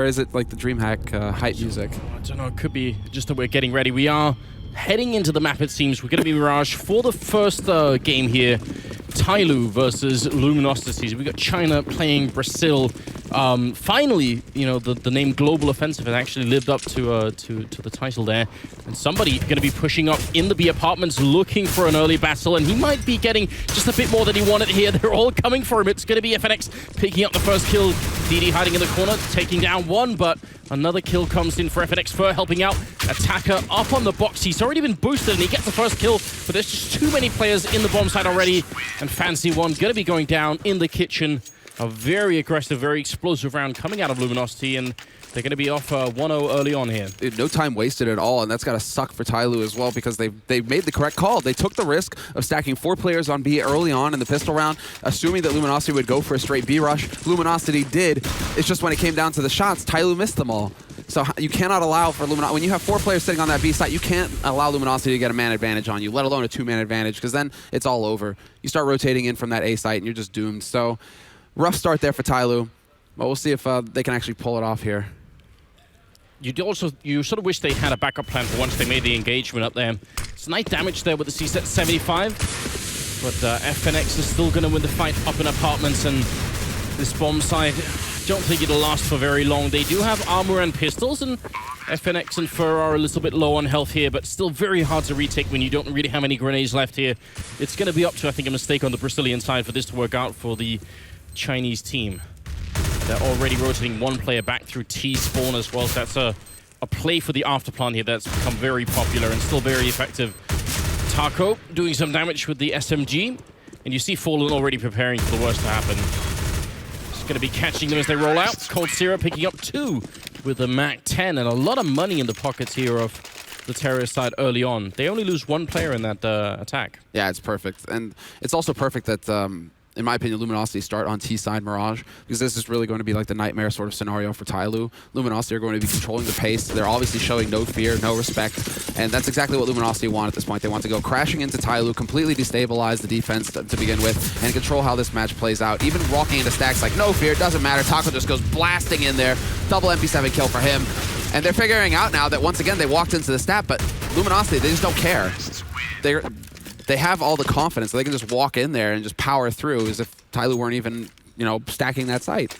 Or is it like the Dreamhack hype music? I don't know, it could be just that we're getting ready. We are heading into the map, it seems. We're going to be Mirage for the first game here. Tyloo versus Luminosity. So we got China playing Brazil. Finally, you know, the name Global Offensive has actually lived up to the title there. And somebody going to be pushing up in the B apartments looking for an early battle, and he might be getting just a bit more than he wanted here. They're all coming for him. It's going to be FNX picking up the first kill. DD hiding in the corner, taking down one, but another kill comes in for FNX Fur, helping out. Attacker up on the box. He's already been boosted, and he gets the first kill, but there's just too many players in the bomb site already. And Fancy One going to be going down in the kitchen. A very aggressive, very explosive round coming out of Luminosity, and they're going to be off 1-0 early on here. Dude, no time wasted at all, and that's got to suck for Tyloo as well, because they made the correct call. They took the risk of stacking 4 players on B early on in the pistol round, assuming that Luminosity would go for a straight B rush. Luminosity did. It's just when it came down to the shots, Tyloo missed them all. So you cannot allow for Luminosity. When you have 4 players sitting on that B site, you can't allow Luminosity to get a man advantage on you, let alone a 2-man advantage, because then it's all over. You start rotating in from that A site, and you're just doomed. So rough start there for Tyloo, but we'll see if they can actually pull it off here. You sort of wish they had a backup plan for once they made the engagement up there. It's nice damage there with the C-set 75, but FNX is still going to win the fight up in apartments, and this bomb side, don't think it'll last for very long. They do have armor and pistols, and FNX and Fur are a little bit low on health here, but still very hard to retake when you don't really have any grenades left here. It's going to be up to, I think, a mistake on the Brazilian side for this to work out for the Chinese team. They're already rotating 1 player back through T-spawn as well, so that's a play for the afterplan here that's become very popular and still very effective. Taco doing some damage with the SMG, and you see Fallen already preparing for the worst to happen. Just going to be catching them as they roll out. Cold Syrup picking up 2 with the Mach-10, and a lot of money in the pockets here of the terrorist side early on. They only lose 1 player in that attack. Yeah, it's perfect. And it's also perfect that in my opinion, Luminosity start on T-side Mirage, because this is really going to be like the nightmare sort of scenario for Tyloo. Luminosity are going to be controlling the pace. They're obviously showing no fear, no respect, and that's exactly what Luminosity want at this point. They want to go crashing into Tyloo, completely destabilize the defense to begin with, and control how this match plays out. Even walking into stacks like no fear, doesn't matter. Taco just goes blasting in there. Double MP7 kill for him. And they're figuring out now that once again they walked into the stat, but Luminosity, they just don't care. They have all the confidence, so they can just walk in there and just power through as if Tyloo weren't even, you know, stacking that site.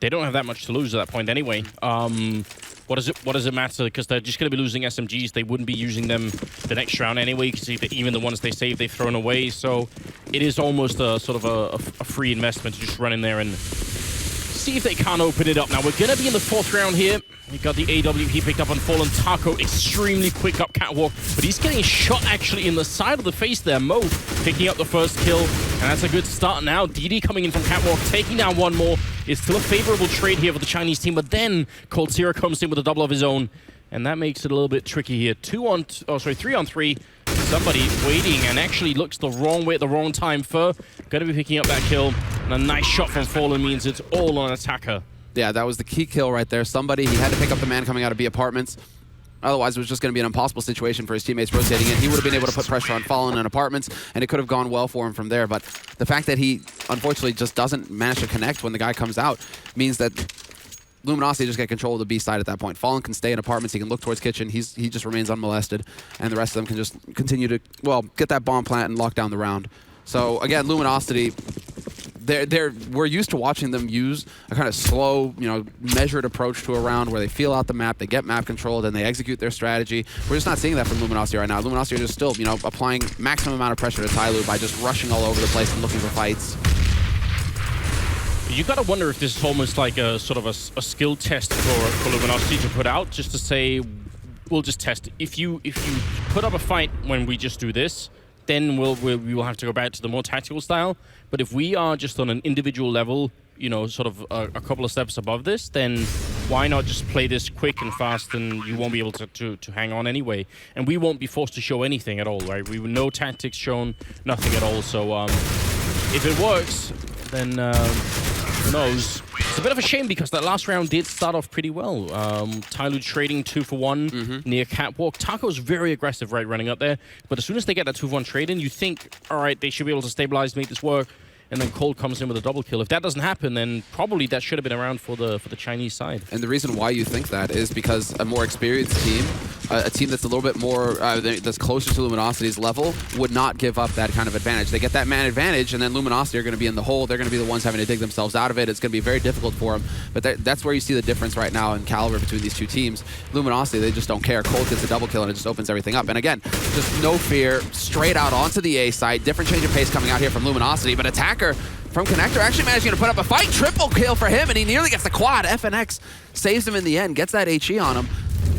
They don't have that much to lose at that point anyway. What does it matter? Because they're just going to be losing SMGs. They wouldn't be using them the next round anyway, because even the ones they save, they've thrown away. So it is almost a sort of a free investment to just run in there and see if they can't open it up. Now, we're going to be in the 4th round here. We got the AWP picked up on Fallen. Taco extremely quick up catwalk, but he's getting shot actually in the side of the face there. Mo picking up the first kill, and that's a good start now. DD coming in from catwalk, taking down 1 more. It's still a favorable trade here for the Chinese team, but then Cold Zero comes in with a double of his own, and that makes it a little bit tricky here. 3 on 3. Somebody waiting and actually looks the wrong way at the wrong time. Fur going to be picking up that kill, and a nice shot from Fallen means it's all on Attacker. Yeah, that was the key kill right there. Somebody, he had to pick up the man coming out of B apartments. Otherwise, it was just going to be an impossible situation for his teammates rotating in. He would have been able to put pressure on Fallen and apartments, and it could have gone well for him from there. But the fact that he, unfortunately, just doesn't manage to connect when the guy comes out means that Luminosity just get control of the B side at that point. Fallen can stay in apartments. He can look towards kitchen. He just remains unmolested, and the rest of them can just continue to, well, get that bomb plant and lock down the round. So, again, Luminosity, we're used to watching them use a kind of slow, you know, measured approach to a round where they feel out the map, they get map control, then they execute their strategy. We're just not seeing that from Luminosity right now. Luminosity are just still, you know, applying maximum amount of pressure to Tyloo by just rushing all over the place and looking for fights. You gotta wonder if this is almost like a sort of a skill test for Luminosity to put out, just to say, we'll just test it. If you put up a fight when we just do this, then we will have to go back to the more tactical style. But if we are just on an individual level, you know, sort of a couple of steps above this, then why not just play this quick and fast, and you won't be able to hang on anyway. And we won't be forced to show anything at all, right? We no tactics shown, nothing at all. So if it works, then who knows? It's a bit of a shame because that last round did start off pretty well. Tyloo trading 2 for 1 near catwalk. Taco's very aggressive, right, running up there. But as soon as they get that 2 for 1 trade in, you think, all right, they should be able to stabilize, make this work. and then Cold comes in with a double kill. If that doesn't happen, then probably that should have been around for the Chinese side. And the reason why you think that is because a more experienced team, a team that's a little bit more, that's closer to Luminosity's level, would not give up that kind of advantage. They get that man advantage, and then Luminosity are going to be in the hole. They're going to be the ones having to dig themselves out of it. It's going to be very difficult for them. But that's where you see the difference right now in caliber between these two teams. Luminosity, they just don't care. Cold gets a double kill, and it just opens everything up. And again, just no fear, straight out onto the A site. Different change of pace coming out here from Luminosity, but Attacker from Connector actually managing to put up a fight. Triple kill for him, and he nearly gets the quad. FNX saves him in the end, gets that HE on him.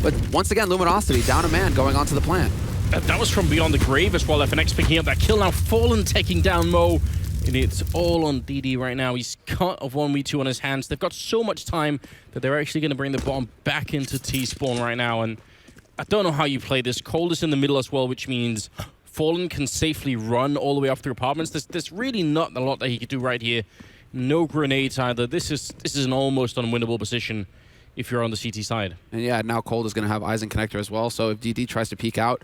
But once again, Luminosity down a man going onto the plant. That was from beyond the grave as well. FNX picking up that kill now. Fallen taking down Mo. And it's all on DD right now. He's cut of 1v2 on his hands. They've got so much time that they're actually going to bring the bomb back into T-spawn right now. And I don't know how you play this. Cold is in the middle as well, which means Fallen can safely run all the way up through apartments. There's really not a lot that he could do right here. No grenades either. This is an almost unwinnable position if you're on the CT side. And yeah, now Cold is going to have eyes in Connector as well. So if DD tries to peek out,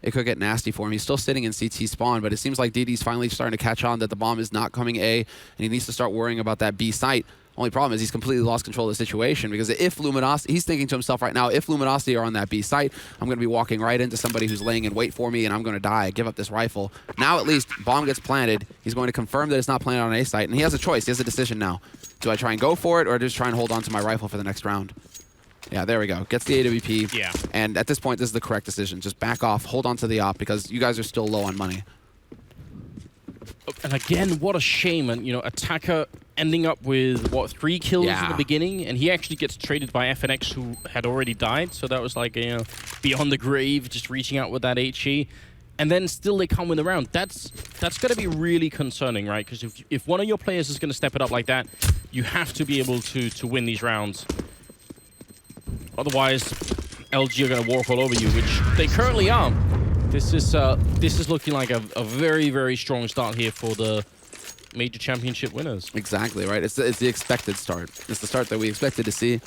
it could get nasty for him. He's still sitting in CT spawn, but it seems like DD's finally starting to catch on that the bomb is not coming A, and he needs to start worrying about that B site. Only problem is he's completely lost control of the situation, because if Luminosity, he's thinking to himself right now, if Luminosity are on that B site, I'm going to be walking right into somebody who's laying in wait for me, and I'm going to die. I give up this rifle. Now at least, bomb gets planted. He's going to confirm that it's not planted on A site, and he has a choice. He has a decision now. Do I try and go for it, or just try and hold on to my rifle for the next round? Yeah, there we go. Gets the AWP. Yeah. And at this point, this is the correct decision. Just back off, hold on to the op, because you guys are still low on money. And again, what a shame. And, you know, Attacker ending up with, what, 3 kills in the beginning? And he actually gets traded by FNX, who had already died. So that was like, you know, beyond the grave, just reaching out with that HE. And then still they come win the round. That's going to be really concerning, right? Because if one of your players is going to step it up like that, you have to be able to win these rounds. Otherwise, LG are going to walk all over you, which they currently are. This is looking like a very, very strong start here for the major championship winners. Exactly, right? It's the expected start. It's the start that we expected to see.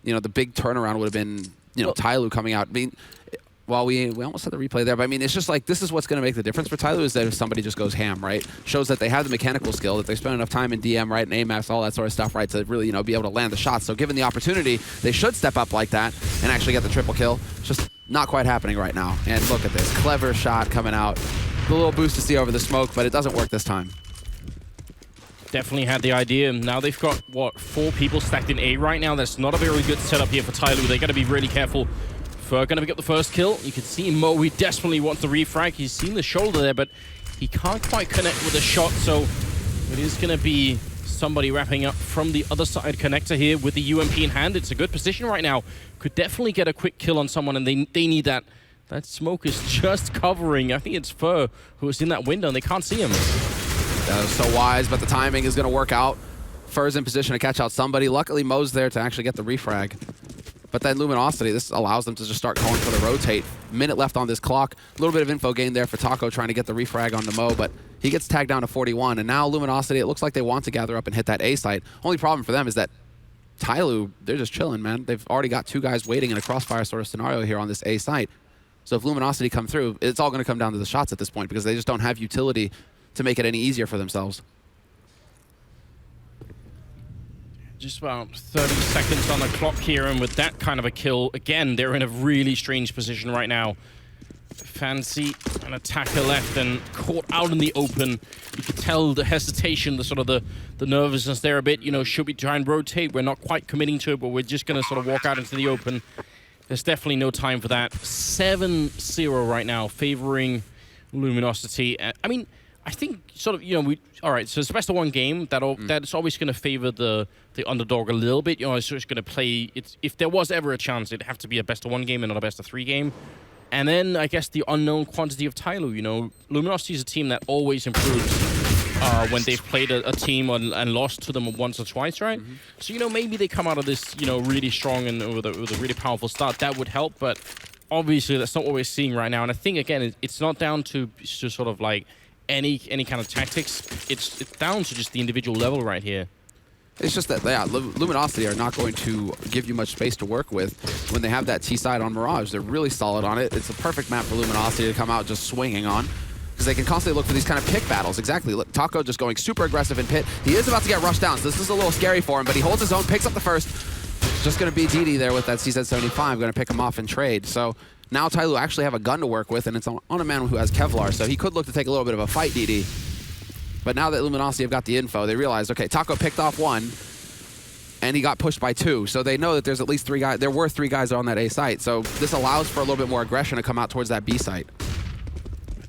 You know, the big turnaround would have been, you know, Tyloo coming out. I mean, well, we almost had the replay there, but I mean, it's just like, this is what's going to make the difference for Tyloo, is that if somebody just goes ham, right? Shows that they have the mechanical skill, that they spend enough time in DM, right, and AMAX, all that sort of stuff, right, to really, you know, be able to land the shots. So given the opportunity, they should step up like that and actually get the triple kill. It's just not quite happening right now. And look at this. Clever shot coming out. A little boost to see over the smoke, but it doesn't work this time. Definitely had the idea. Now they've got, what, 4 people stacked in A right now. That's not a very good setup here for Tyloo. They got to be really careful. Fur going to pick up the first kill. You can see Mo, he desperately wants the refrag. He's seen the shoulder there, but he can't quite connect with a shot, so it is going to be somebody wrapping up from the other side Connector here with the UMP in hand. It's a good position right now. Could definitely get a quick kill on someone, and they need that. That smoke is just covering. I think it's Fur who is in that window, and they can't see him. That was so wise, but the timing is going to work out. Fur's in position to catch out somebody. Luckily, Mo's there to actually get the refrag. But then Luminosity, this allows them to just start going for the rotate. Minute left on this clock. A little bit of info gain there for Taco trying to get the refrag on the Mo, but he gets tagged down to 41. And now Luminosity, it looks like they want to gather up and hit that A site. Only problem for them is that Tyloo, they're just chilling, man. They've already got 2 guys waiting in a crossfire sort of scenario here on this A site. So if Luminosity come through, it's all going to come down to the shots at this point, because they just don't have utility to make it any easier for themselves. Just about 30 seconds on the clock here, and with that kind of a kill, again, they're in a really strange position right now. Fancy an Attacker left and caught out in the open. You could tell the hesitation, the sort of the nervousness there a bit. You know, should we try and rotate? We're not quite committing to it, but we're just going to sort of walk out into the open. There's definitely no time for that. 7-0 right now, favoring Luminosity. I mean, I think sort of, you know, all right, so it's a best of 1 game. That's always going to favor the underdog a little bit. You know, it's just going to play, if there was ever a chance, it'd have to be a best of 1 game and not a best of 3 game. And then I guess the unknown quantity of Tyloo. You know, Luminosity is a team that always improves when they've played a team and lost to them once or twice, right? Mm-hmm. So, you know, maybe they come out of this, you know, really strong and with a really powerful start. That would help, but obviously that's not what we're seeing right now. And I think, again, it's not down to sort of like any kind of tactics. It's down to just the individual level right here. It's just that, yeah, Luminosity are not going to give you much space to work with when they have that T side on Mirage. They're really solid on it. It's a perfect map for Luminosity to come out just swinging on. Because because they can constantly look for these kind of pick battles. Exactly. Look, Taco just going super aggressive in pit. He is about to get rushed down, so this is a little scary for him, but he holds his own, picks up the first. Just going to be DD there with that CZ75, going to pick him off and trade. So now Tyloo actually have a gun to work with, and it's on a man who has Kevlar, so he could look to take a little bit of a fight, DD. But now that Luminosity have got the info, they realize, okay, Taco picked off one, and he got pushed by two. So they know that there's at least 3 guys. There were 3 guys on that A site. So this allows for a little bit more aggression to come out towards that B site.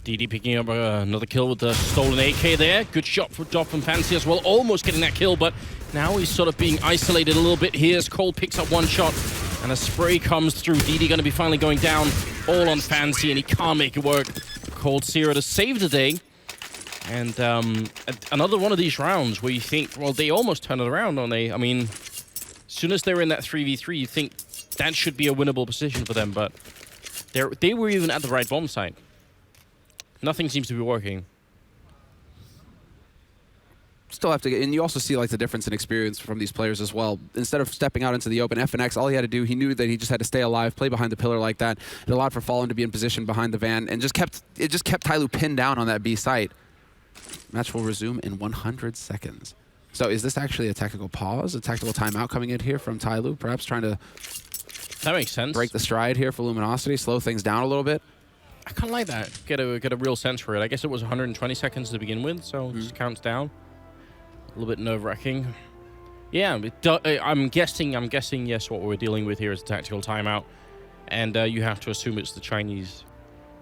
DD picking up another kill with the stolen AK there. Good shot for Doff and Fancy as well. Almost getting that kill, but now he's sort of being isolated a little bit here as Cole picks up one shot, and a spray comes through. DD going to be finally going down all on Fancy, and he can't make it work. Cold Zero to save the day. And another one of these rounds where you think, well, they almost turn it around, don't they? I mean, as soon as they're in that 3v3, you think that should be a winnable position for them, but they were even at the right bomb site. Nothing seems to be working. Still have to get, and you also see like the difference in experience from these players as well. Instead of stepping out into the open, FNX, all he had to do, he knew that he just had to stay alive, play behind the pillar like that. It allowed for Fallen to be in position behind the van, and it just kept Tyloo pinned down on that B site. Match will resume in 100 seconds. So is this actually a tactical pause, a tactical timeout coming in here from Tyloo, perhaps trying to that makes sense. Break the stride here for Luminosity, slow things down a little bit? I kind of like that. Get a real sense for it. I guess it was 120 seconds to begin with, so it just counts down. A little bit nerve-wracking. Yeah, I'm guessing, yes, what we're dealing with here is a tactical timeout. And you have to assume it's the Chinese.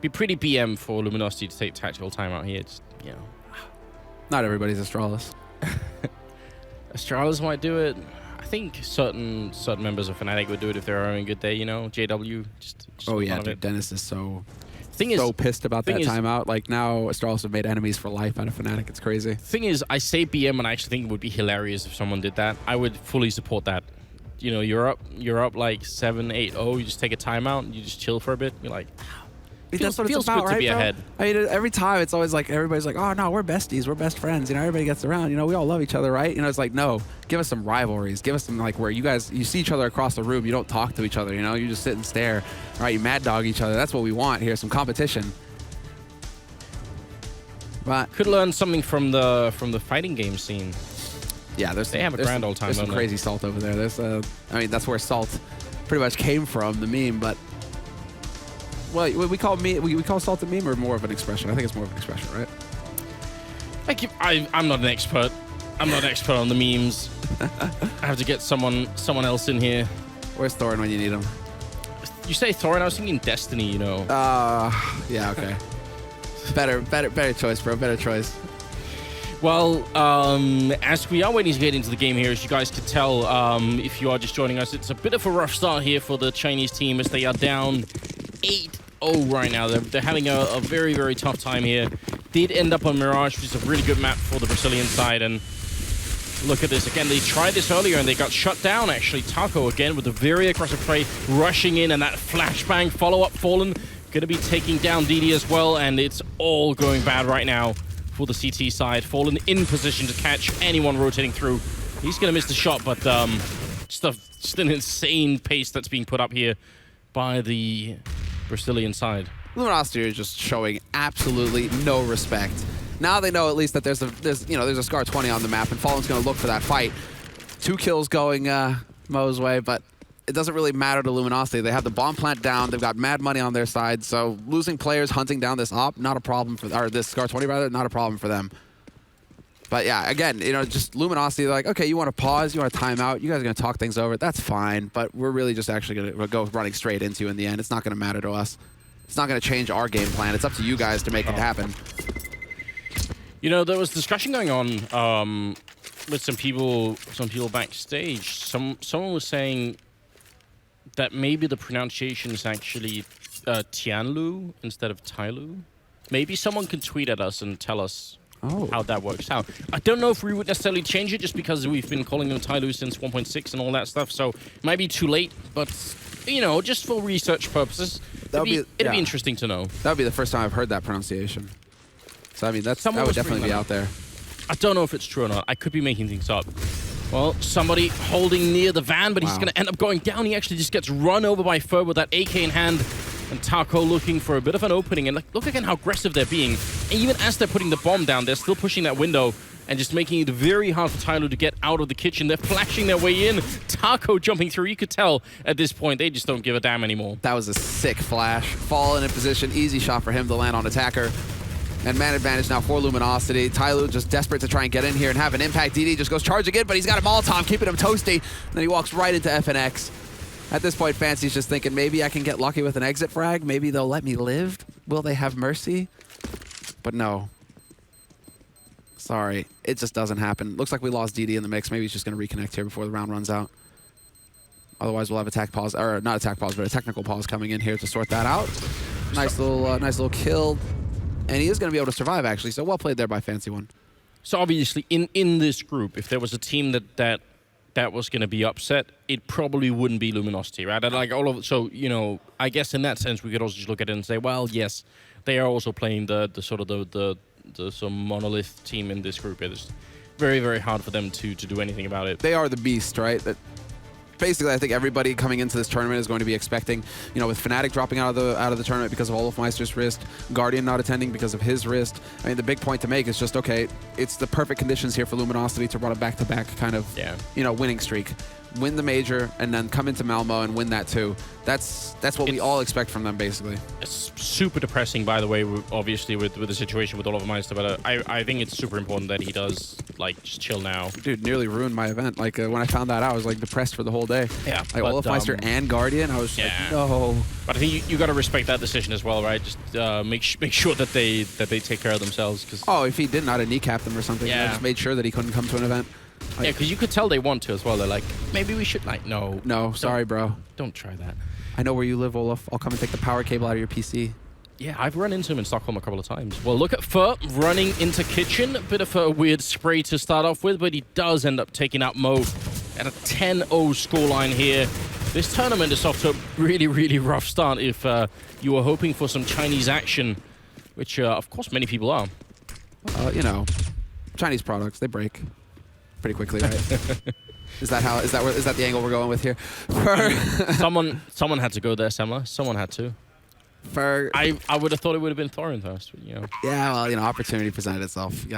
Be pretty BM for Luminosity to take tactical timeout here. It's, you know. Not everybody's Astralis. Astralis might do it. I think certain members of Fnatic would do it if they're having a good day, you know. JW, just oh yeah, dude, Dennis is so so pissed about that timeout. Like now, Astralis have made enemies for life out of Fnatic. It's crazy. Thing is, I say BM, and I actually think it would be hilarious if someone did that. I would fully support that. You know, you're up like 7-8-0. You just take a timeout and you just chill for a bit. You're like, that's what feels it's about, good right, to be bro? ahead. I mean, every time it's always like everybody's like, oh no, we're besties, we're best friends. You know, everybody gets around. You know, we all love each other, right? You know, it's like, no, give us some rivalries. Give us some like where you see each other across the room. You don't talk to each other. You know, you just sit and stare. All right, you mad dog each other. That's what we want here. Some competition. But could learn something from the fighting game scene. Yeah, they have a grand old time. There's some crazy Salt over there. There's I mean, that's where Salt pretty much came from, the meme. But well, we call Salt a meme or more of an expression? I think it's more of an expression, right? I'm not an expert. I'm not an expert on the memes. I have to get someone else in here. Where's Thorin when you need him? You say Thorin, I was thinking Destiny, you know. Yeah, okay. better choice, bro. Better choice. Well, as we are waiting to get into the game here, as you guys could tell, if you are just joining us, it's a bit of a rough start here for the Chinese team as they are down 8-0 right now. They're having a very, very tough time here. Did end up on Mirage, which is a really good map for the Brazilian side. And look at this. Again, they tried this earlier and they got shut down, actually. Taco, again, with a very aggressive play, rushing in, and that flashbang follow-up Fallen. Going to be taking down DD as well, and it's all going bad right now for the CT side. Fallen in position to catch anyone rotating through. He's going to miss the shot, but just an insane pace that's being put up here by the Brazilian side. Luminosity is just showing absolutely no respect. Now they know at least that there's a Scar 20 on the map, and Fallen's going to look for that fight. 2 kills going Mo's way, but it doesn't really matter to Luminosity. They have the bomb plant down. They've got mad money on their side, so losing players hunting down this op, not a problem for, or this Scar 20 rather, not a problem for them. But yeah, again, you know, just Luminosity, they're like, okay, you want to pause, you want to time out, you guys are going to talk things over, that's fine, but we're really just actually going to go running straight into in the end. It's not going to matter to us. It's not going to change our game plan. It's up to you guys to make it happen. You know, there was discussion going on with some people backstage. Someone was saying that maybe the pronunciation is actually Tianlu instead of Tyloo. Maybe someone can tweet at us and tell us how that works out. I don't know if we would necessarily change it just because we've been calling them Tyloo since 1.6 and all that stuff, so it might be too late, but, you know, just for research purposes, it'd be interesting to know. That would be the first time I've heard that pronunciation. So, I mean, that would definitely be out there. I don't know if it's true or not. I could be making things up. Well, somebody holding near the van, but he's going to end up going down. He actually just gets run over by Ferb with that AK in hand. And Taco looking for a bit of an opening. And look again how aggressive they're being. Even as they're putting the bomb down, they're still pushing that window and just making it very hard for Tyloo to get out of the kitchen. They're flashing their way in. Taco jumping through. You could tell at this point they just don't give a damn anymore. That was a sick flash. Fallen in position. Easy shot for him to land on attacker. And man advantage now for Luminosity. Tyloo just desperate to try and get in here and have an impact. DD just goes charging in, but he's got a Molotov, keeping him toasty. And then he walks right into FNX. At this point, Fancy's just thinking, maybe I can get lucky with an exit frag. Maybe they'll let me live. Will they have mercy? But no. Sorry, it just doesn't happen. Looks like we lost DD in the mix. Maybe he's just going to reconnect here before the round runs out. Otherwise, we'll have attack pause, or not attack pause, but a technical pause coming in here to sort that out. Nice little kill. And he is going to be able to survive, actually. So well played there by Fancy One. So obviously, in this group, if there was a team that was going to be upset, it probably wouldn't be Luminosity, right? And like all of, so you know, I guess in that sense, we could also just look at it and say, well, yes, they are also playing the sort of the monolith team in this group. It is very, very hard for them to do anything about it. They are the beast, right? That basically, I think everybody coming into this tournament is going to be expecting, you know, with Fnatic dropping out of the tournament because of Olofmeister's wrist, Guardian not attending because of his wrist. I mean, the big point to make is just, okay, it's the perfect conditions here for Luminosity to run a back-to-back kind of, you know, winning streak. Win the major and then come into Malmö and win that too. That's what we all expect from them, basically. It's super depressing, by the way, obviously, with the situation with Olofmeister, but I think it's super important that he does, like, just chill now. Dude, nearly ruined my event. Like, when I found that out, I was, like, depressed for the whole day. Yeah. Like, Olofmeister and Guardian, I was like, no. But I think you got to respect that decision as well, right? Just make sure that they take care of themselves. Cause oh, if he didn't, I'd have kneecapped them or something. I just made sure that he couldn't come to an event. Yeah, because you could tell they want to as well. They're like, maybe we should, like, no. No, sorry, bro. Don't try that. I know where you live, Olof. I'll come and take the power cable out of your PC. Yeah, I've run into him in Stockholm a couple of times. Well, look at Fur running into Kitchen. A bit of a weird spray to start off with, but he does end up taking out Mo at a 10-0 scoreline here. This tournament is off to a really, really rough start if you were hoping for some Chinese action, which, of course, many people are. You know, Chinese products, they break pretty quickly, right? Is that the angle we're going with here? Someone had to go there, Semmler. Someone had to. I would have thought it would have been Thorin first, but, you know. Yeah, well, you know, opportunity presented itself. You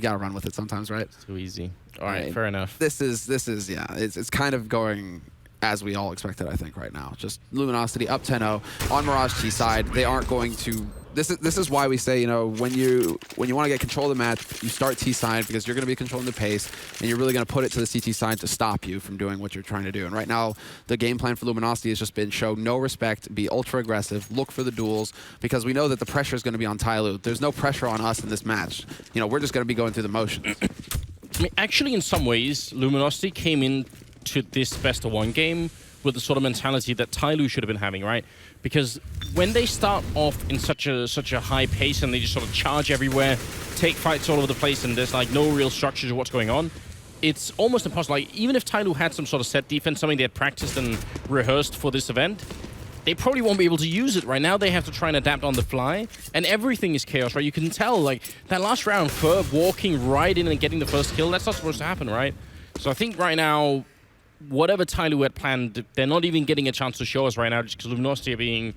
gotta run with it sometimes, right? It's too easy. All right, fair enough. This is yeah. It's kind of going as we all expected, I think, right now. Just Luminosity up 10-0 on Mirage T side. They aren't going to. This is why we say, you know, when you want to get control of the match, you start T side because you're going to be controlling the pace, and you're really going to put it to the CT side to stop you from doing what you're trying to do. And right now, the game plan for Luminosity has just been show no respect, be ultra aggressive, look for the duels, because we know that the pressure is going to be on Tyloo. There's no pressure on us in this match. You know, we're just going to be going through the motions. I mean, actually, in some ways, Luminosity came into this best-of-1 game with the sort of mentality that Tyloo should have been having, right? Because when they start off in such a high pace and they just sort of charge everywhere, take fights all over the place, and there's like no real structure to what's going on, it's almost impossible. Like, even if Tyloo had some sort of set defense, something they had practiced and rehearsed for this event, they probably won't be able to use it. Right now, they have to try and adapt on the fly, and everything is chaos, right? You can tell, like, that last round, Ferb walking right in and getting the first kill, that's not supposed to happen, right? So I think right now, whatever Tyloo had planned, they're not even getting a chance to show us right now just because Luminosity are being,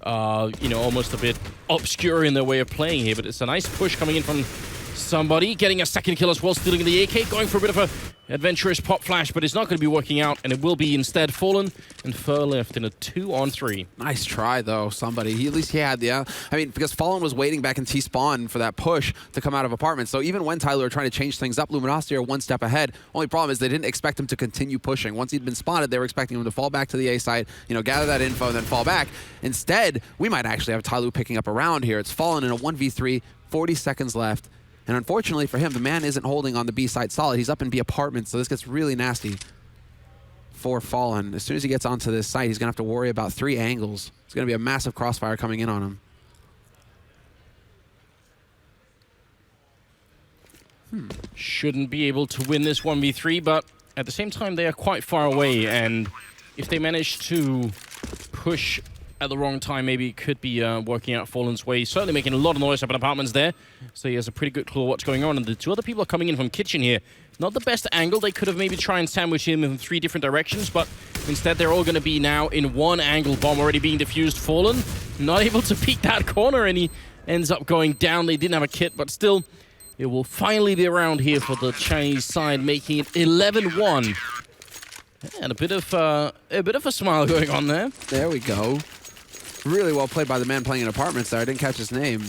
you know, almost a bit obscure in their way of playing here. But it's a nice push coming in from somebody, getting a second kill as well, stealing the AK, going for a bit of a adventurous pop flash, but it's not going to be working out, and it will be instead Fallen and Fur left in a 2-on-3. Nice try, though, somebody. At least he had the... I mean, because Fallen was waiting back in T-spawn for that push to come out of apartments. So even when Tyloo are trying to change things up, Luminosity are one step ahead. Only problem is they didn't expect him to continue pushing. Once he'd been spotted, they were expecting him to fall back to the A side, you know, gather that info, and then fall back. Instead, we might actually have Tyloo picking up a round here. It's Fallen in a 1v3, 40 seconds left. And unfortunately for him, the man isn't holding on the B side solid. He's up in B apartments, so this gets really nasty for Fallen. As soon as he gets onto this site, he's going to have to worry about 3 angles. It's going to be a massive crossfire coming in on him. Shouldn't be able to win this 1v3, but at the same time, they are quite far away. And if they manage to push at the wrong time, maybe it could be working out Fallen's way. Certainly making a lot of noise up in apartments there. So he has a pretty good clue of what's going on. And the 2 other people are coming in from kitchen here. Not the best angle. They could have maybe tried and sandwich him in 3 different directions, but instead they're all going to be now in one angle. Bomb already being defused. Fallen, not able to peek that corner, and he ends up going down. They didn't have a kit, but still, it will finally be around here for the Chinese side, making it 11-1. And a bit of a smile going on there. There we go. Really well played by the man playing in apartments there. I didn't catch his name.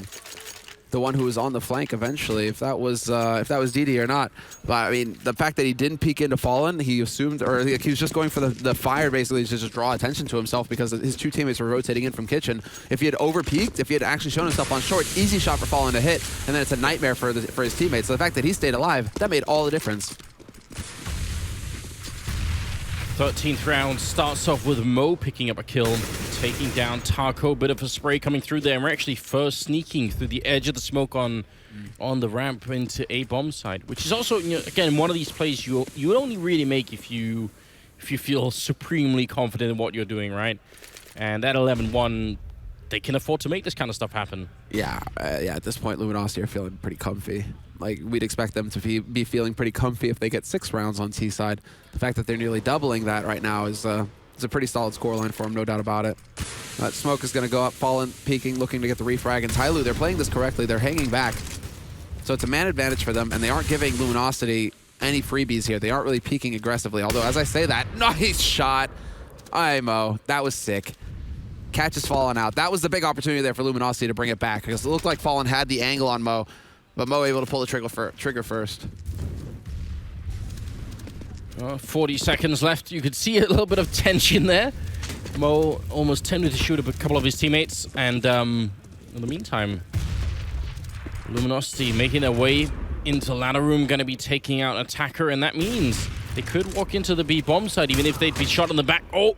The one who was on the flank eventually, if that was DD or not. But I mean, the fact that he didn't peek into Fallen, he assumed, or he was just going for the fire basically to just draw attention to himself because his 2 teammates were rotating in from kitchen. If he had over-peeked, if he had actually shown himself on short, easy shot for Fallen to hit, and then it's a nightmare for his teammates. So the fact that he stayed alive, that made all the difference. 13th round starts off with Mo picking up a kill, taking down Taco. Bit of a spray coming through there, and we're actually first sneaking through the edge of the smoke on the ramp into A bomb side, which is also, you know, again, one of these plays you only really make if you feel supremely confident in what you're doing, right? And at 11-1, they can afford to make this kind of stuff happen. Yeah, yeah. At this point, Luminosity are feeling pretty comfy. Like, we'd expect them to be feeling pretty comfy if they get 6 rounds on T side. The fact that they're nearly doubling that right now is a pretty solid scoreline for them, no doubt about it. Smoke is going to go up, Fallen peeking, looking to get the refrag. And Tyloo, they're playing this correctly. They're hanging back. So it's a man advantage for them, and they aren't giving Luminosity any freebies here. They aren't really peeking aggressively. Although, as I say that, nice shot. Mo, that was sick. Catches Fallen out. That was the big opportunity there for Luminosity to bring it back, because it looked like Fallen had the angle on Mo, but Mo able to pull the trigger first. 40 seconds left. You could see a little bit of tension there. Mo almost tempted to shoot a couple of his teammates, and in the meantime, Luminosity making their way into ladder room, going to be taking out Attacker, and that means they could walk into the B bomb side, even if they'd be shot in the back. Oh,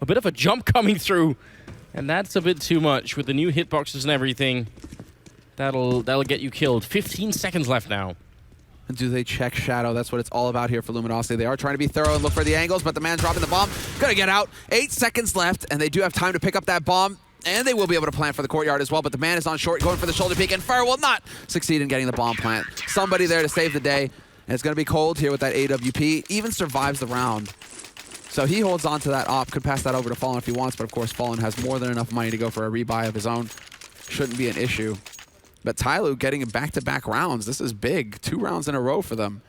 a bit of a jump coming through, and that's a bit too much with the new hitboxes and everything. That'll get you killed. 15 seconds left now. Do they check Shadow? That's what it's all about here for Luminosity. They are trying to be thorough and look for the angles, but the man dropping the bomb, gonna get out. 8 seconds left, and they do have time to pick up that bomb, and they will be able to plant for the courtyard as well, but the man is on short, going for the shoulder peek, and Fire will not succeed in getting the bomb plant. Somebody there to save the day, and it's gonna be cold here with that AWP. Even survives the round. So he holds on to that op, could pass that over to Fallen if he wants, but of course Fallen has more than enough money to go for a rebuy of his own. Shouldn't be an issue. But Tyloo getting back-to-back rounds. This is big. 2 rounds in a row for them.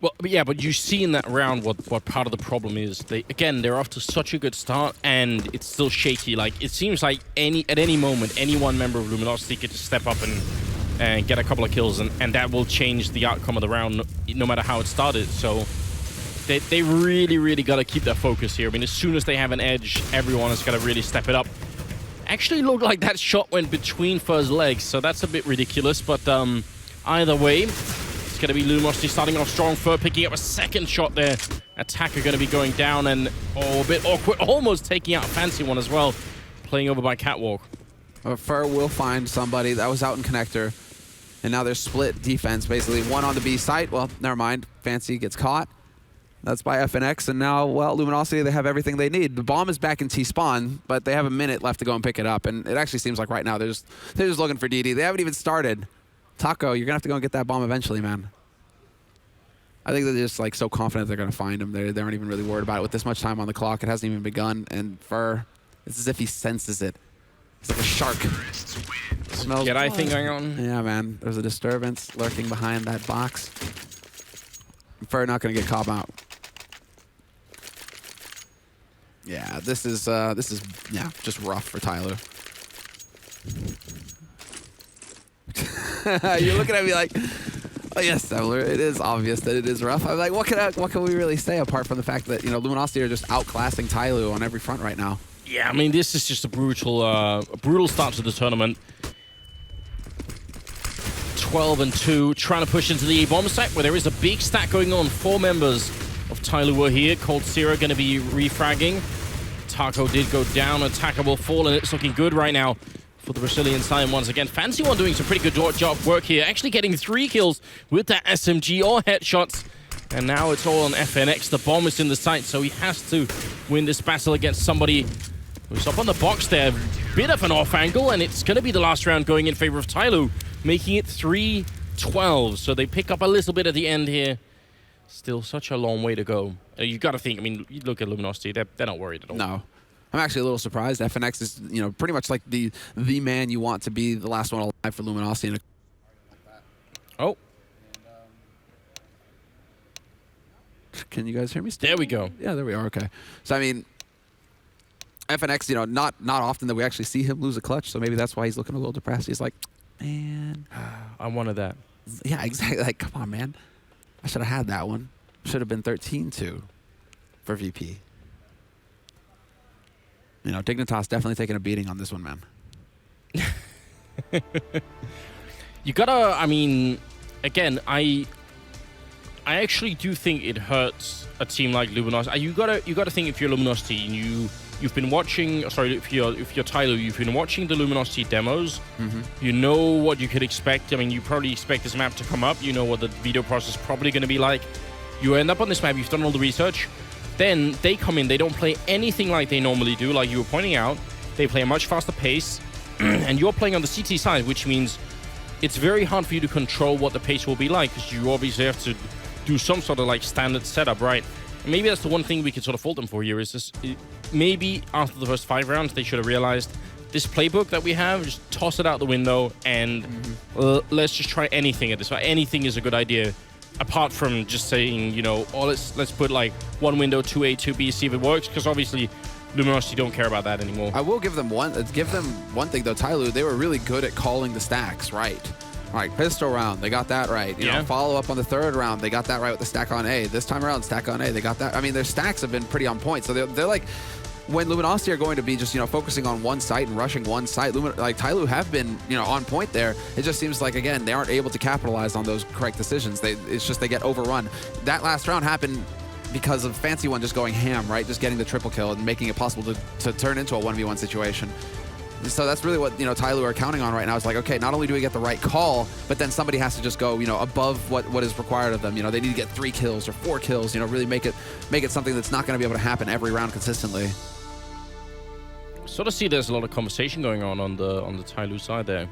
Well, yeah, but you see in that round what part of the problem is. They're off to such a good start, and it's still shaky. Like, it seems like at any moment, any one member of Luminosity could just step up and get a couple of kills, and that will change the outcome of the round, no matter how it started. So they really, really got to keep their focus here. I mean, as soon as they have an edge, everyone has got to really step it up. Actually looked like that shot went between Fur's legs, so that's a bit ridiculous, but either way, it's going to be Luminosity starting off strong. Fur picking up a second shot there. Attacker going to be going down, and a bit awkward, almost taking out Fancy One as well, playing over by Catwalk. Fur will find somebody that was out in connector, and now they're split defense, basically. One on the B site, well, never mind, Fancy gets caught. That's by FNX, and now, well, Luminosity, they have everything they need. The bomb is back in T-spawn, but they have a minute left to go and pick it up, and it actually seems like right now they're just looking for DD. They haven't even started. Taco, you're going to have to go and get that bomb eventually, man. I think they're just like so confident they're going to find him. They aren't even really worried about it. With this much time on the clock, it hasn't even begun, and Fur, it's as if he senses it. He's like a shark. Smells Jedi thing going on. Yeah, man. There's a disturbance lurking behind that box. Fur not going to get caught out. Yeah, this is just rough for Tyloo. You're looking at me like, oh yes, Semmler, it is obvious that it is rough. I'm like, what can we really say apart from the fact that, you know, Luminosity are just outclassing Tyloo on every front right now. Yeah, I mean, this is just a brutal start to the tournament. 12-2, trying to push into the A-bomb site where there is a big stack going on. 4 members of Tyloo were here. Cold Zero going to be refragging. Taco did go down. Attacker will fall, and it's looking good right now for the Brazilian side once again. Fancy One doing some pretty good job work here, actually getting 3 kills with that SMG or headshots. And now it's all on FNX. The bomb is in the site, so he has to win this battle against somebody who's up on the box there. Bit of an off angle, and it's going to be the last round going in favor of Tyloo, making it 3-12. So they pick up a little bit at the end here. Still such a long way to go. You got to think, I mean, you look at Luminosity, they're not worried at all. No. I'm actually a little surprised. FNX is, you know, pretty much like the man you want to be the last one alive for Luminosity. Oh. Can you guys hear me still? There we go. Yeah, there we are. Okay. So, I mean, FNX, you know, not often that we actually see him lose a clutch, so maybe that's why he's looking a little depressed. He's like, man. I wanted that. Yeah, exactly. Like, come on, man. I should have had that one. Should have been 13-2 for VP. You know, Dignitas definitely taking a beating on this one, man. You gotta, I mean, again, I actually do think it hurts a team like Luminosity. You gotta think if you're Luminosity and you've been watching. Sorry, if you're Tyloo, you've been watching the Luminosity demos. You know what you could expect. I mean, you probably expect this map to come up. You know what the video process is probably going to be like. You end up on this map. You've done all the research. Then they come in. They don't play anything like they normally do. Like you were pointing out, they play a much faster pace, and you're playing on the CT side, which means it's very hard for you to control what the pace will be like because you obviously have to do some sort of like standard setup, right? And maybe that's the one thing we could sort of fault them for here is this. Maybe after the first 5 rounds, they should have realized this playbook that we have, just toss it out the window and let's just try anything at this. Anything is a good idea, apart from just saying, you know, oh, let's put like 1 window, 2A, 2B, see if it works, because obviously Luminosity don't care about that anymore. I will give them one thing though. Tyloo, they were really good at calling the stacks right. All right, pistol round, they got that right. You know, follow up on the 3rd round, they got that right with the stack on A. This time around, stack on A, they got that. I mean, their stacks have been pretty on point. So they're like, when Luminosity are going to be just, you know, focusing on one site and rushing one site, like Tyloo have been, you know, on point there. It just seems like, again, they aren't able to capitalize on those correct decisions. It's just they get overrun. That last round happened because of Fancy One just going ham, right? Just getting the triple kill and making it possible to turn into a 1v1 situation. So that's really what, you know, Tyloo are counting on right now. It's like, okay, not only do we get the right call, but then somebody has to just go, you know, above what is required of them. You know, they need to get 3 kills or 4 kills, you know, really make it something that's not going to be able to happen every round consistently. Sort of see there's a lot of conversation going on the Tyloo side there.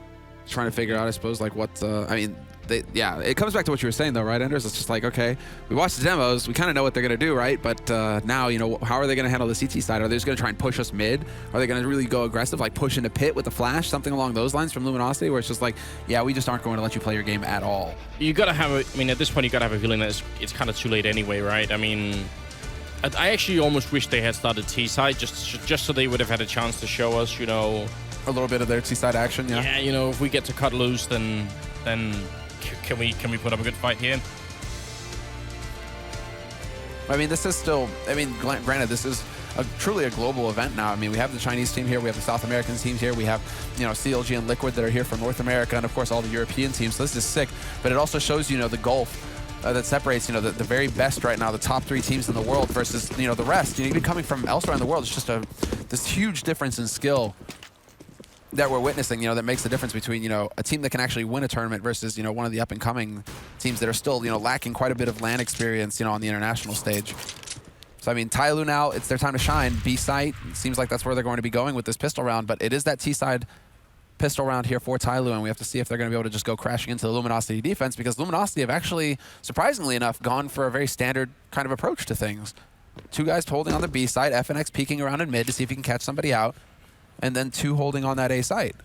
Trying to figure out, I suppose, like what, I mean, it comes back to what you were saying though, right, Anders? It's just like, okay, we watched the demos, we kind of know what they're going to do, right? But now, you know, how are they going to handle the CT side? Are they just going to try and push us mid? Are they going to really go aggressive, like push into pit with the flash, something along those lines from Luminosity, where it's just like, yeah, we just aren't going to let you play your game at all? You got to have I mean, at this point, you got to have a feeling that it's kind of too late anyway, right? I mean, I actually almost wish they had started T side just so they would have had a chance to show us, you know, a little bit of their T side action. Yeah, you know, if we get to cut loose, then can we put up a good fight here? I mean, this is still, I mean, granted, this is truly a global event now. I mean, we have the Chinese team here, we have the South American teams here, we have, you know, CLG and Liquid that are here from North America, and of course all the European teams. So this is sick, but it also shows, you know, the gulf that separates, you know, the very best right now, the top 3 teams in the world versus, you know, the rest. You know, even coming from elsewhere in the world, it's just this huge difference in skill that we're witnessing, you know, that makes the difference between, you know, a team that can actually win a tournament versus, you know, one of the up-and-coming teams that are still, you know, lacking quite a bit of LAN experience, you know, on the international stage. So, I mean, Tyloo now, it's their time to shine. B site, seems like that's where they're going to be going with this pistol round, but it is that T side pistol round here for Tyloo, and we have to see if they're going to be able to just go crashing into the Luminosity defense, because Luminosity have actually, surprisingly enough, gone for a very standard kind of approach to things. 2 guys holding on the B side, FNX peeking around in mid to see if he can catch somebody out, and then 2 holding on that A site.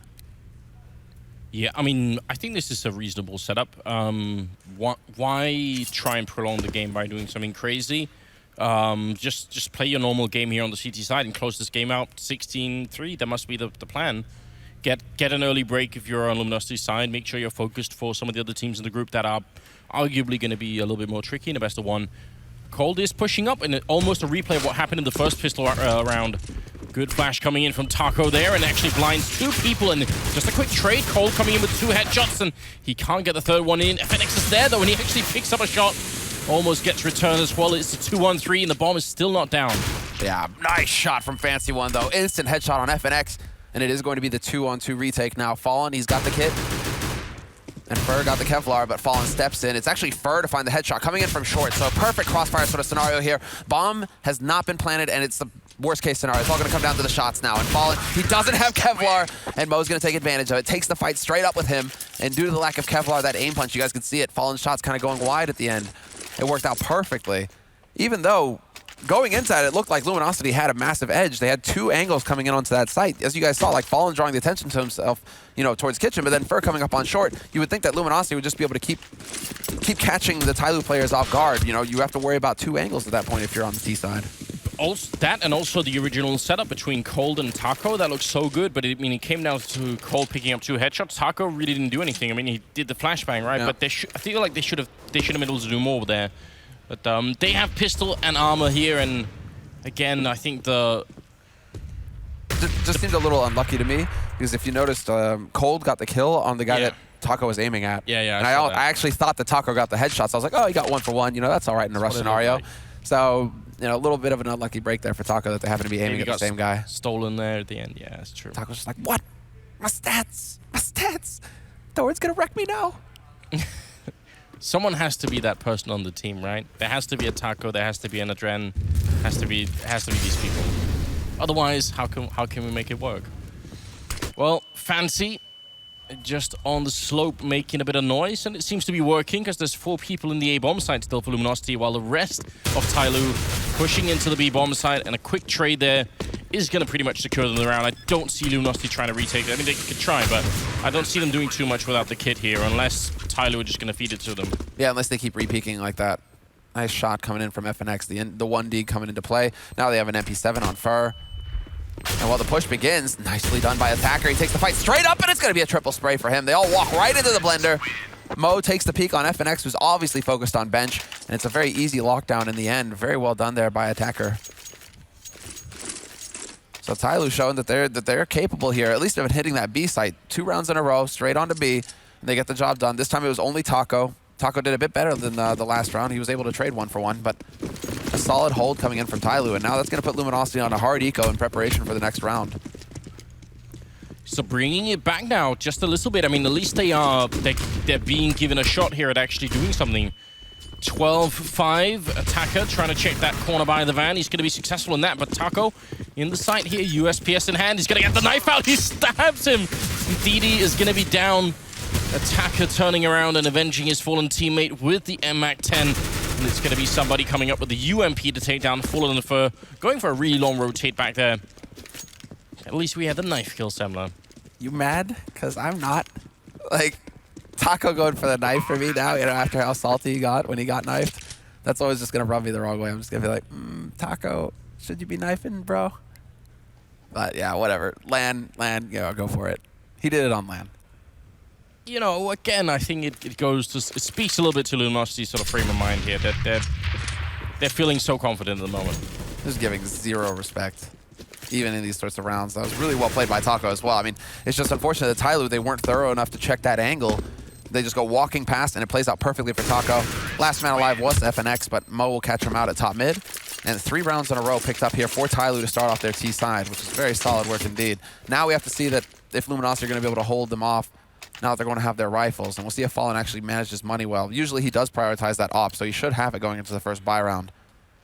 Yeah, I mean, I think this is a reasonable setup. Why try and prolong the game by doing something crazy? Just play your normal game here on the CT side and close this game out 16-3. That must be the plan. Get an early break if you're on Luminosity's side. Make sure you're focused for some of the other teams in the group that are arguably going to be a little bit more tricky in the best of 1. Cold is pushing up, and almost a replay of what happened in the first pistol round. Good flash coming in from Taco there, and actually blinds 2 people, and just a quick trade. Cold coming in with 2 headshots, and he can't get the 3rd one in. FNX is there, though, and he actually picks up a shot. Almost gets returned as well. It's a 2-1-3, and the bomb is still not down. Yeah, nice shot from Fancy One, though. Instant headshot on FNX, and it is going to be the 2-on-2 retake now. Fallen, he's got the kit. And Fur got the Kevlar, but Fallen steps in. It's actually Fur to find the headshot, coming in from short. So a perfect crossfire sort of scenario here. Bomb has not been planted, and it's the worst case scenario. It's all going to come down to the shots now. And Fallen, he doesn't have Kevlar, and Mo's going to take advantage of it. Takes the fight straight up with him, and due to the lack of Kevlar, that aim punch, you guys can see it. Fallen's shot's kind of going wide at the end. it worked out perfectly. Even though going into that, it looked like Luminosity had a massive edge. They had 2 angles coming in onto that site. As you guys saw, like Fallen drawing the attention to himself, you know, towards Kitchen, but then Fur coming up on short. You would think that Luminosity would just be able to keep catching the Tyloo players off guard. You know, you have to worry about 2 angles at that point if you're on the T side. Also, that and also the original setup between Cold and Taco, that looks so good, but it came down to Cold picking up 2 headshots. Taco really didn't do anything. I mean, he did the flashbang, right? Yeah. But I feel like they should have been able to do more there. But they have pistol and armor here, and again, I think just seemed a little unlucky to me, because if you noticed, Cold got the kill on the guy that Taco was aiming at. Yeah. And I actually thought that Taco got the headshots. I was like, oh, he got 1 for 1. You know, that's all right in the rush scenario. Like. So, you know, a little bit of an unlucky break there for Taco that they happen to be aiming at the same guy. Stolen there at the end. Yeah, that's true. Taco's just like, what? My stats! My stats! Thor's gonna wreck me now. Someone has to be that person on the team, right? There has to be a Taco, there has to be an Adren, has to be these people. Otherwise, how can we make it work? Well, Fancy just on the slope making a bit of noise, and it seems to be working because there's 4 people in the A-bomb side still for Luminosity, while the rest of Tyloo pushing into the B-bomb side, and a quick trade there is going to pretty much secure them the round. I don't see Luminosity trying to retake it. I mean, they could try, but I don't see them doing too much without the kit here, unless Tyloo are just going to feed it to them. Yeah, unless they keep re-peeking like that. Nice shot coming in from FNX, the 1D coming into play. Now they have an MP7 on Fur. And while the push begins, nicely done by Attacker. He takes the fight straight up, and it's going to be a triple spray for him. They all walk right into the blender. Mo takes the peek on FNX, who's obviously focused on bench, and it's a very easy lockdown in the end. Very well done there by Attacker. So Tyloo showing that they're capable here, at least of hitting that B site. 2 rounds in a row, straight onto B, and they get the job done. This time it was only Taco. Taco did a bit better than the last round. He was able to trade 1 for 1, but a solid hold coming in from Tyloo, and now that's going to put Luminosity on a hard eco in preparation for the next round. So bringing it back now just a little bit. I mean, at least they're being given a shot here at actually doing something. 12-5, Attacker trying to check that corner by the van. He's going to be successful in that, but Taco in the sight here, USPS in hand. He's going to get the knife out. He stabs him. DD is going to be down. Attacker turning around and avenging his fallen teammate with the MAC-10. And it's going to be somebody coming up with the UMP to take down Fallen and Fur. Going for a really long rotate back there. At least we had the knife kill, Semmler. You mad? Because I'm not. Like, Taco going for the knife for me now, you know, after how salty he got when he got knifed. That's always just going to rub me the wrong way. I'm just going to be like, Taco, should you be knifing, bro? But yeah, whatever. Land, yeah, go for it. He did it on land. You know, again, I think it speaks a little bit to Luminosity's sort of frame of mind here, that they're feeling so confident at the moment. Just giving 0 respect, even in these sorts of rounds. That was really well played by Taco as well. I mean, it's just unfortunate that Tyloo, they weren't thorough enough to check that angle. They just go walking past, and it plays out perfectly for Taco. Last man alive was FNX, but Mo will catch him out at top mid. And 3 rounds in a row picked up here for Tyloo to start off their T side, which is very solid work indeed. Now we have to see that if Luminosity are going to be able to hold them off, now that they're going to have their rifles, and we'll see if Fallen actually managed his money well. Usually he does prioritize that op, so he should have it going into the first buy round.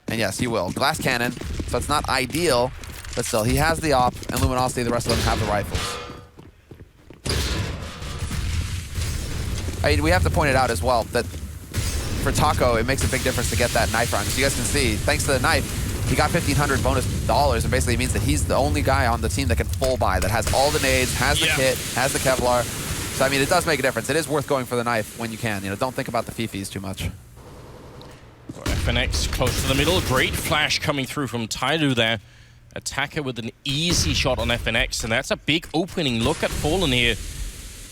And yes, he will. Glass cannon, so it's not ideal, but still, he has the op, and Luminosity, the rest of them have the rifles. I mean, we have to point it out as well that for Taco, it makes a big difference to get that knife round. As you guys can see, thanks to the knife, he got 1,500 bonus dollars, and basically means that he's the only guy on the team that can full buy, that has all the nades, has the kit, has the Kevlar. So, I mean, it does make a difference. It is worth going for the knife when you can. You know, don't think about the fifis too much. FNX close to the middle. Great flash coming through from Tyloo there. Attacker with an easy shot on FNX, and that's a big opening. Look at Fallen here.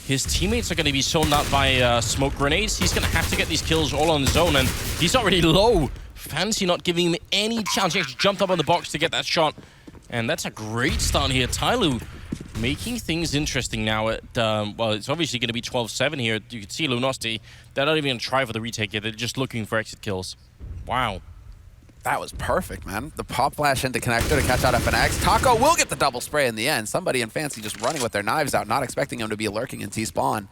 His teammates are going to be sewn up by smoke grenades. He's going to have to get these kills all on his own, and he's already low. Fancy not giving him any chance. He actually jumped up on the box to get that shot, and that's a great start here. Tyloo making things interesting now at, well, it's obviously going to be 12-7 here. You can see Luminosity, they're not even going to try for the retake here. They're just looking for exit kills. Wow. That was perfect, man. The pop flash into connector to catch out FNX. Taco will get the double spray in the end. Somebody in Fancy just running with their knives out, not expecting him to be lurking in T-spawn.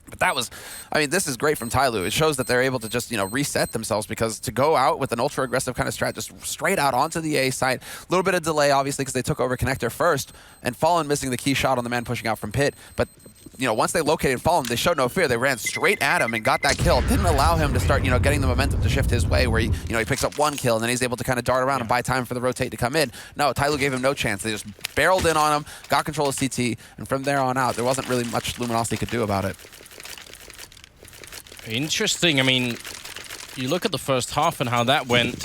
But that was, I mean, this is great from Tyloo. It shows that they're able to just, you know, reset themselves, because to go out with an ultra-aggressive kind of strat, just straight out onto the A site, a little bit of delay, obviously, because they took over connector first, and Fallen missing the key shot on the man pushing out from pit. But you know, once they located Fallen, they showed no fear. They ran straight at him and got that kill. Didn't allow him to start, you know, getting the momentum to shift his way where he, you know, he picks up one kill and then he's able to kind of dart around and buy time for the rotate to come in. No, Tyloo gave him no chance. They just barreled in on him, got control of CT, and from there on out, there wasn't really much Luminosity could do about it. Interesting. I mean, you look at the first half and how that went.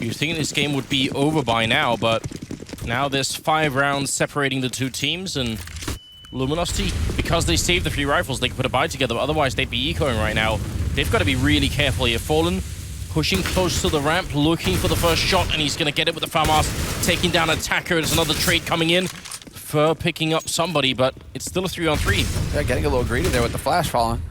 You think this game would be over by now, but now there's 5 rounds separating the two teams, and Luminosity, because they saved the 3 rifles, they can put a buy together, otherwise they'd be ecoing right now. They've got to be really careful here. Fallen pushing close to the ramp, looking for the first shot, and he's going to get it with the FAMAS, taking down Attacker. There's another trade coming in. Fur picking up somebody, but it's still a 3-on-3. They're getting a little greedy there with the flash Fallen.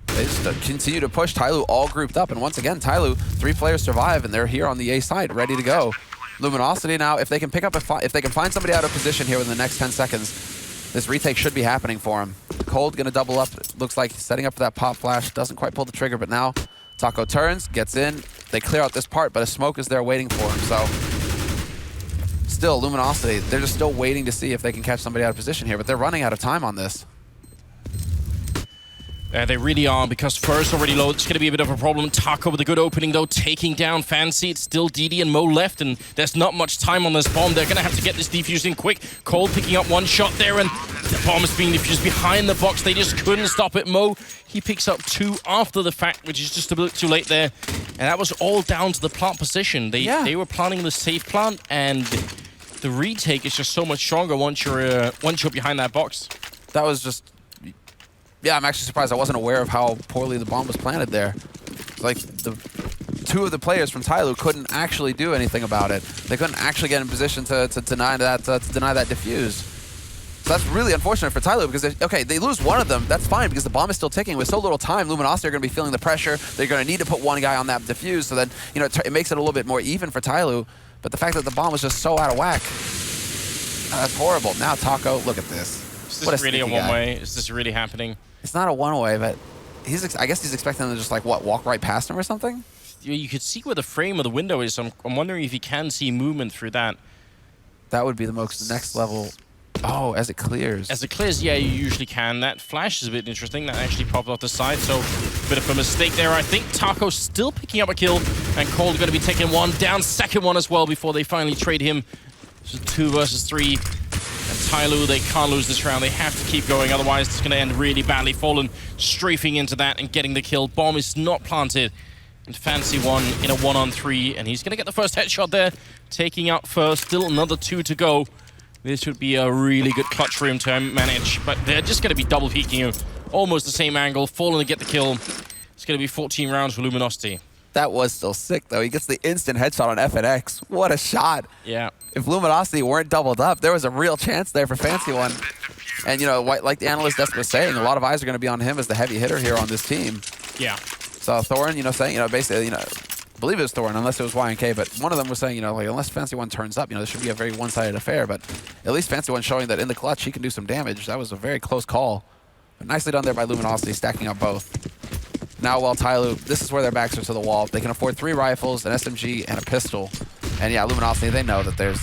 They just continue to push. Tyloo all grouped up, and once again, Tyloo, 3 players survive, and they're here on the A side, ready to go. Luminosity now, if they can pick up, if they can find somebody out of position here within the next 10 seconds, this retake should be happening for him. Cold gonna double up. Looks like he's setting up for that pop flash. Doesn't quite pull the trigger, but now Taco turns, gets in. They clear out this part, but a smoke is there waiting for him. So still, Luminosity, they're just still waiting to see if they can catch somebody out of position here, but they're running out of time on this. They really are, because Fur's already low. It's going to be a bit of a problem. Taco with a good opening, though, taking down Fancy. It's still DD and Mo left, and there's not much time on this bomb. They're going to have to get this defused in quick. Cold picking up one shot there, and the bomb is being defused behind the box. They just couldn't stop it. Mo, he picks up 2 after the fact, which is just a bit too late there. And that was all down to the plant position. They were planting the safe plant, and the retake is just so much stronger once you're behind that box. That was just... Yeah, I'm actually surprised. I wasn't aware of how poorly the bomb was planted there. Like, the 2 of the players from Tyloo couldn't actually do anything about it. They couldn't actually get in position to deny that defuse. So that's really unfortunate for Tyloo, because they lose one of them. That's fine, because the bomb is still ticking. With so little time, Luminosity are going to be feeling the pressure. They're going to need to put one guy on that defuse, so then, you know, it makes it a little bit more even for Tyloo. But the fact that the bomb was just so out of whack, that's horrible. Now Taco, look at this. Is this really a one-way? Is this really happening? It's not a one-way, but I guess he's expecting them to just, like, what, walk right past him or something? You could see where the frame of the window is. I'm wondering if you can see movement through that. That would be the next level. Oh, as it clears. As it clears, yeah, you usually can. That flash is a bit interesting. That actually popped off the side, so a bit of a mistake there. I think Taco still picking up a kill, and Cold going to be taking one down, second one as well before they finally trade him. So 2 versus 3. And Tyloo, they can't lose this round. They have to keep going, otherwise it's going to end really badly. Fallen strafing into that and getting the kill. Bomb is not planted. And Fancy one in a 1-on-3, and he's going to get the first headshot there, taking out first. Still another 2 to go. This would be a really good clutch for him to manage, but they're just going to be double peeking him. Almost the same angle. Fallen to get the kill. It's going to be 14 rounds for Luminosity. That was still sick, though. He gets the instant headshot on FNX. What a shot. Yeah. If Luminosity weren't doubled up, there was a real chance there for Fancy one. And, you know, like the analyst Des was saying, a lot of eyes are going to be on him as the heavy hitter here on this team. Yeah. So Thorin, you know, saying, you know, basically, you know, I believe it was Thorin, unless it was YNK, but one of them was saying, you know, like, unless Fancy one turns up, you know, this should be a very one-sided affair. But at least Fancy one showing that in the clutch, he can do some damage. That was a very close call. But nicely done there by Luminosity, stacking up both. Now, while Tyloo, this is where their backs are to the wall. They can afford 3 rifles, an SMG, and a pistol. And yeah, Luminosity, they know that they're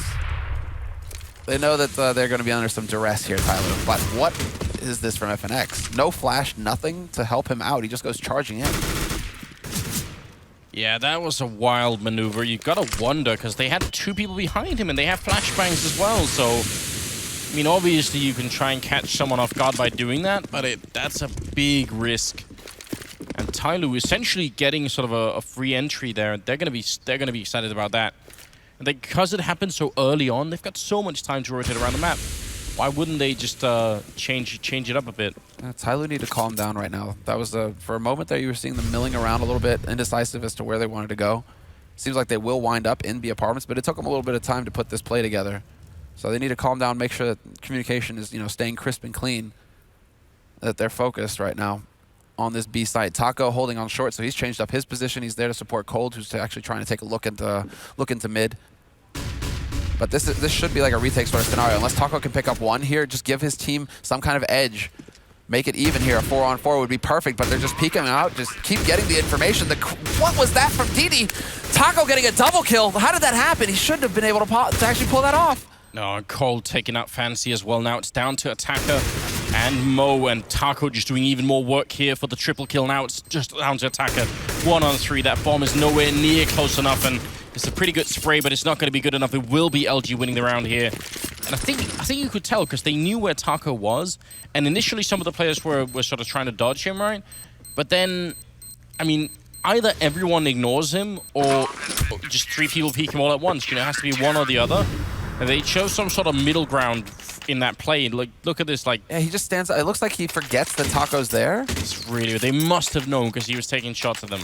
going to be under some duress here, Tyloo. But what is this from FNX? No flash, nothing to help him out. He just goes charging in. Yeah, that was a wild maneuver. You gotta wonder, because they had 2 people behind him, and they have flashbangs as well. So, I mean, obviously you can try and catch someone off guard by doing that, but that's a big risk. And Tyloo essentially getting sort of a free entry there. They're gonna be excited about that. And because it happened so early on, they've got so much time to rotate around the map. Why wouldn't they just change it up a bit? Tyloo need to calm down right now. That was for a moment there, you were seeing them milling around a little bit, indecisive as to where they wanted to go. Seems like they will wind up in B apartments, but it took them a little bit of time to put this play together. So they need to calm down, make sure that communication is, you know, staying crisp and clean. That they're focused right now on this B site. Taco holding on short, so he's changed up his position. He's there to support Cold, who's actually trying to take a look into mid. But this should be like a retake sort of scenario. Unless Taco can pick up one here, just give his team some kind of edge. Make it even here. A 4-on-4 would be perfect, but they're just peeking out. Just keep getting the information. What was that from DD? Taco getting a double kill. How did that happen? He shouldn't have been able to actually pull that off. No, and Cold taking out Fancy as well. Now it's down to Attacker. And Mo and Taco just doing even more work here for the triple kill. Now it's just down to Attacker. 1 on 3. That bomb is nowhere near close enough, and it's a pretty good spray, but it's not going to be good enough. It will be LG winning the round here. And I think you could tell because they knew where Taco was, and initially some of the players were sort of trying to dodge him, right? But then, I mean, either everyone ignores him or just 3 people peek him all at once. You know, it has to be one or the other. And they chose some sort of middle ground in that play. Like, look at this, like... Yeah, he just stands... It looks like he forgets that Taco's there. It's really... They must have known because he was taking shots at them.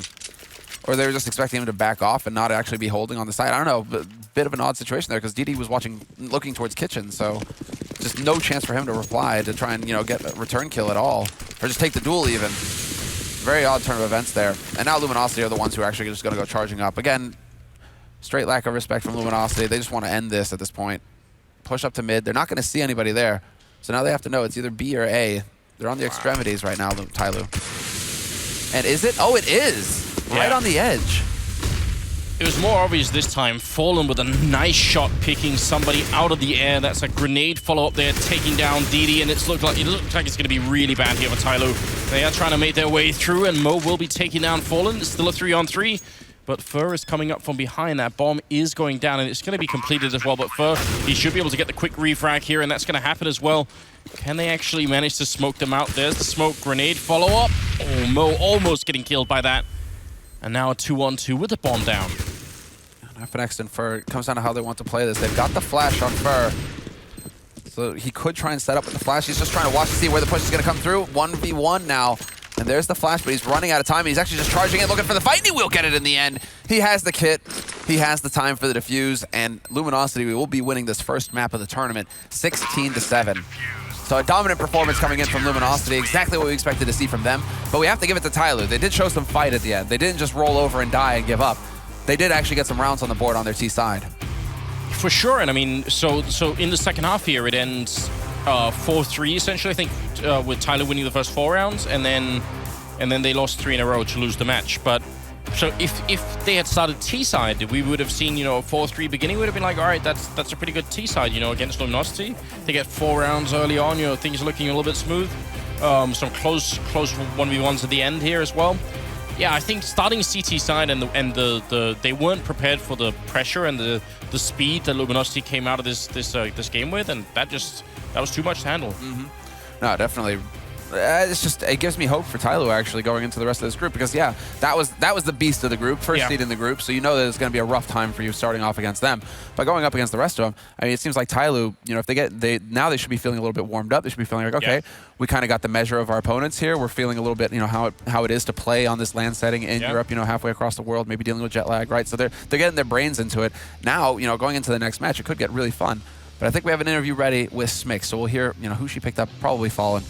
Or they were just expecting him to back off and not actually be holding on the side. I don't know, but bit of an odd situation there because DD was looking towards kitchen, so just no chance for him to reply to try and, you know, get a return kill at all. Or just take the duel even. Very odd turn of events there. And now Luminosity are the ones who are actually just going to go charging up. Again, straight lack of respect from Luminosity. They just want to end this at this point. Push up to mid. They're not going to see anybody there. So now they have to know it's either B or A. They're on the extremities right now, Tyloo. And is it? Oh, it is! Yeah. Right on the edge. It was more obvious this time. Fallen with a nice shot, picking somebody out of the air. That's a grenade follow-up there, taking down DD, and it looks like it's going to be really bad here for Tyloo. They are trying to make their way through, and Mo will be taking down Fallen. It's still a 3-on-3. But Fur is coming up from behind. That bomb is going down, and it's going to be completed as well. But Fur, he should be able to get the quick refrag here, and that's going to happen as well. Can they actually manage to smoke them out? There's the smoke grenade follow-up. Oh, Mo almost getting killed by that. And now a 2-on-2 with the bomb down. FNX and Fur, it comes down to how they want to play this. They've got the flash on Fur. So he could try and set up with the flash. He's just trying to watch to see where the push is going to come through. 1v1 now. And there's the flash, but he's running out of time. He's actually just charging it, looking for the fight, and he will get it in the end. He has the kit. He has the time for the defuse, and Luminosity will be winning this first map of the tournament, 16-7. So a dominant performance coming in from Luminosity, exactly what we expected to see from them. But we have to give it to Tyloo. They did show some fight at the end. They didn't just roll over and die and give up. They did actually get some rounds on the board on their T side. For sure, and I mean, so in the second half here, it ends 4-3 essentially, I think, with Tyloo winning the first 4 rounds, and then they lost 3 in a row to lose the match. But so if they had started T side, we would have seen, you know, a 4-3 beginning. Would have been like, all right, that's a pretty good T side, you know, against Luminosity. They get 4 rounds early on, you know, things are looking a little bit smooth. Some close 1v1s at the end here as well. Yeah, I think starting CT side and they weren't prepared for the pressure and the speed that Luminosity came out of this game with, and that was too much to handle. No, definitely. It gives me hope for Tyloo actually going into the rest of this group because, yeah, that was the beast of the group, first seed in the group, so you know that it's going to be a rough time for you starting off against them. But going up against the rest of them, I mean, it seems like Tyloo, you know, if now they should be feeling a little bit warmed up. They should be feeling like, okay, we kind of got the measure of our opponents here. We're feeling a little bit, you know, how it is to play on this land setting in Europe, you know, halfway across the world, maybe dealing with jet lag, right? So they're getting their brains into it. Now, you know, going into the next match, it could get really fun. But I think we have an interview ready with Smix, so we'll hear, you know, who she picked up, probably Fallen.